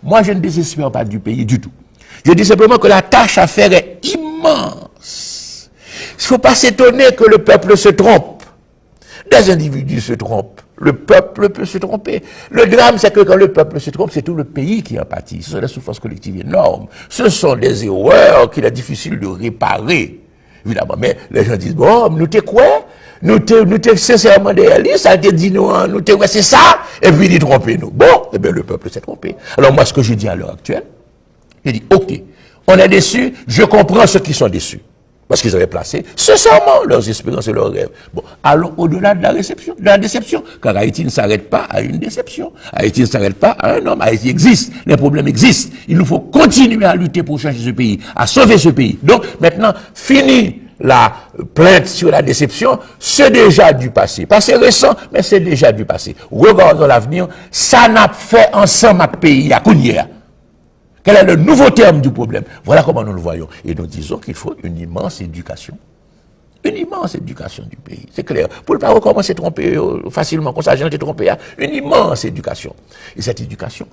Moi, je ne désespère pas du pays du tout. Je dis simplement que la tâche à faire est immense. Il ne faut pas s'étonner que le peuple se trompe. Des individus se trompent. Le peuple peut se tromper. Le drame, c'est que quand le peuple se trompe, c'est tout le pays qui en pâtit. Ce sont des souffrances collectives énormes. Ce sont des erreurs qu'il est difficile de réparer. Évidemment, mais les gens disent, bon, nous t'es quoi? Nous t'es sincèrement derrière lui, ça te dit nous t'es ouais, c'est ça, et puis il trompé nous. Bon, eh bien le peuple s'est trompé. Alors moi, ce que je dis à l'heure actuelle, je dis, ok, on est déçus, je comprends ceux qui sont déçus. Parce qu'ils avaient placé sincèrement leurs espérances et leurs rêves. Bon, allons au-delà de la déception. Car Haïti ne s'arrête pas à une déception. Haïti ne s'arrête pas à un homme. Haïti existe. Les problèmes existent. Il nous faut continuer à lutter pour changer ce pays, à sauver ce pays. Donc, maintenant, fini la plainte sur la déception, c'est déjà du passé. Passé récent, mais c'est déjà du passé. Regardons l'avenir. Ça n'a fait ensemble à pays à Kounia. Quel est le nouveau terme du problème? Voilà comment nous le voyons. Et nous disons qu'il faut une immense éducation. Une immense éducation du pays. C'est clair. Pour ne pas recommencer à tromper facilement, comme ça, j'ai été trompé, une immense éducation. Et cette éducation,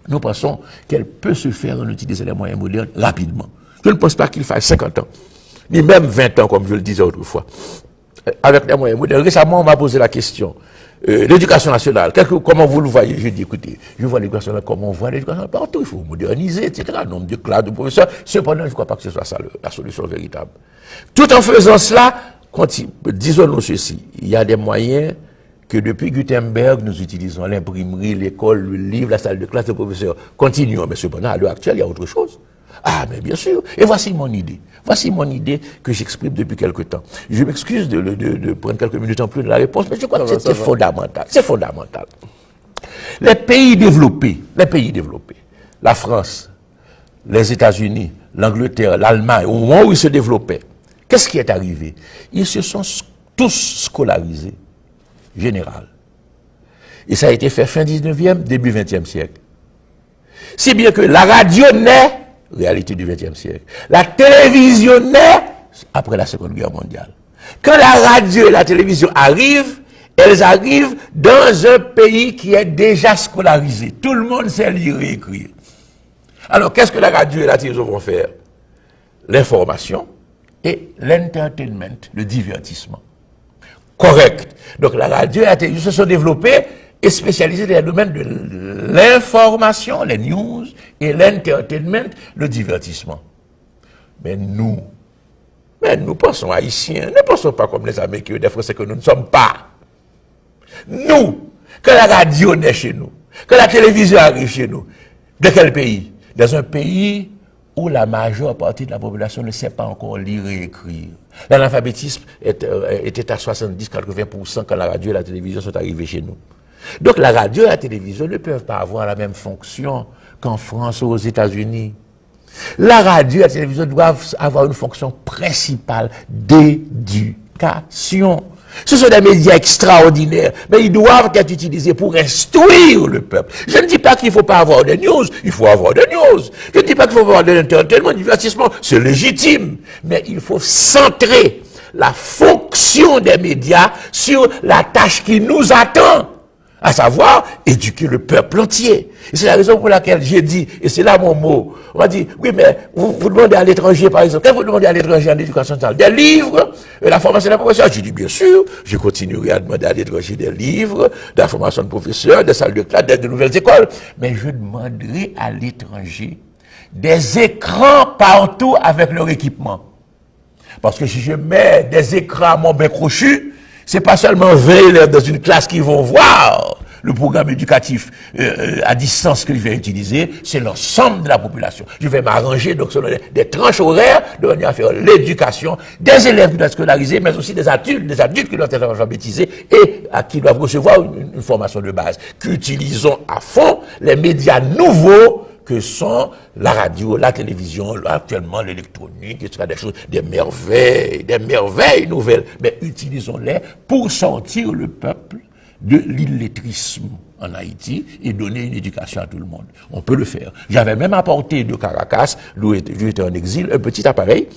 nous pensons qu'elle peut se faire en utilisant les moyens modernes rapidement. Je ne pense pas qu'il faille 50 ans, ni même 20 ans, comme je le disais autrefois. Avec les moyens modernes. Récemment, on m'a posé la question. L'éducation nationale, comment vous le voyez? Je dis, écoutez, je vois l'éducation nationale comme on voit l'éducation nationale partout, il faut moderniser, etc. Nombre de classes, de professeurs. Cependant, je ne crois pas que ce soit ça la solution véritable. Tout en faisant cela, disons-nous ceci, il y a des moyens que depuis Gutenberg, nous utilisons l'imprimerie, l'école, le livre, la salle de classe, le professeur. Continuons, mais cependant, à l'heure actuelle, il y a autre chose. Ah, mais bien sûr. Et voici mon idée. Voici mon idée que j'exprime depuis quelque temps. Je m'excuse de prendre quelques minutes en plus de la réponse, mais je crois que c'est fondamental. C'est fondamental. Les pays développés, la France, les États-Unis, l'Angleterre, l'Allemagne, au moment où ils se développaient, qu'est-ce qui est arrivé? Ils se sont tous scolarisés, général. Et ça a été fait fin 19e, début 20e siècle. Si bien que la radio naît, réalité du XXe siècle. La télévision naît après la Seconde Guerre mondiale. Quand la radio et la télévision arrivent, elles arrivent dans un pays qui est déjà scolarisé. Tout le monde sait lire et écrire. Alors, qu'est-ce que la radio et la télévision vont faire? L'information et l'entertainment, le divertissement. Correct. Donc, la radio et la télévision se sont développées et spécialisé dans le domaine de l'information, les news, et l'entertainment, le divertissement. Mais nous pensons haïtiens, ne pensons pas comme les Américains, des Français que nous ne sommes pas. Nous, quand la radio naît chez nous, quand la télévision arrive chez nous, de quel pays? Dans un pays où la majeure partie de la population ne sait pas encore lire et écrire. L'analphabétisme était à 70-80% quand la radio et la télévision sont arrivées chez nous. Donc la radio et la télévision ne peuvent pas avoir la même fonction qu'en France ou aux États-Unis. La radio et la télévision doivent avoir une fonction principale d'éducation. Ce sont des médias extraordinaires, mais ils doivent être utilisés pour instruire le peuple. Je ne dis pas qu'il ne faut pas avoir des news, il faut avoir des news. Je ne dis pas qu'il faut avoir de l'entertainment, du divertissement, c'est légitime. Mais il faut centrer la fonction des médias sur la tâche qui nous attend. À savoir, éduquer le peuple entier. Et c'est la raison pour laquelle j'ai dit, et c'est là mon mot, on va dire, oui, mais vous demandez à l'étranger, par exemple, qu'est-ce que vous demandez à l'étranger en éducation nationale? Des livres, la formation des professeurs? J'ai dit, bien sûr, je continuerai à demander à l'étranger des livres, de la formation de professeurs, des salles de classe, de nouvelles écoles. Mais je demanderai à l'étranger des écrans partout avec leur équipement. Parce que si je mets des écrans à mon bec crochu, c'est pas seulement 20 élèves dans une classe qui vont voir le programme éducatif à distance que je vais utiliser, c'est l'ensemble de la population. Je vais m'arranger donc selon des tranches horaires de manière à faire l'éducation des élèves qui doivent être scolarisés, mais aussi des adultes qui doivent être alphabétisés et à qui doivent recevoir une formation de base. Qu'utilisons à fond les médias nouveaux que sont la radio, la télévision, actuellement l'électronique, etc., des choses, des merveilles nouvelles. Mais utilisons-les pour sortir le peuple de l'illettrisme en Haïti et donner une éducation à tout le monde. On peut le faire. J'avais même apporté de Caracas, d'où j'étais en exil, un petit appareil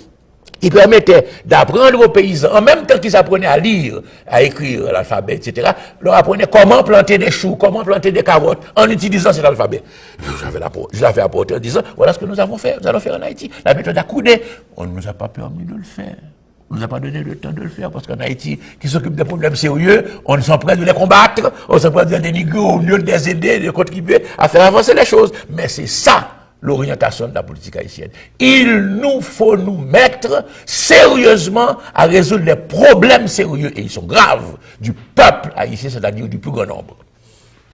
qui permettait d'apprendre aux paysans, en même temps qu'ils apprenaient à lire, à écrire l'alphabet, etc., leur apprenaient comment planter des choux, comment planter des carottes, en utilisant cet alphabet. Je l'avais apporté en disant, voilà ce que nous avons fait, nous allons faire en Haïti. La méthode à couder, on ne nous a pas permis de le faire. On ne nous a pas donné le temps de le faire, parce qu'en Haïti, qui s'occupe des problèmes sérieux, on s'empresse de les combattre, on s'empresse de les dénigrer au lieu de les aider, de contribuer à faire avancer les choses. Mais c'est ça, l'orientation de la politique haïtienne. Il nous faut nous mettre sérieusement à résoudre les problèmes sérieux, et ils sont graves, du peuple haïtien, c'est-à-dire du plus grand nombre.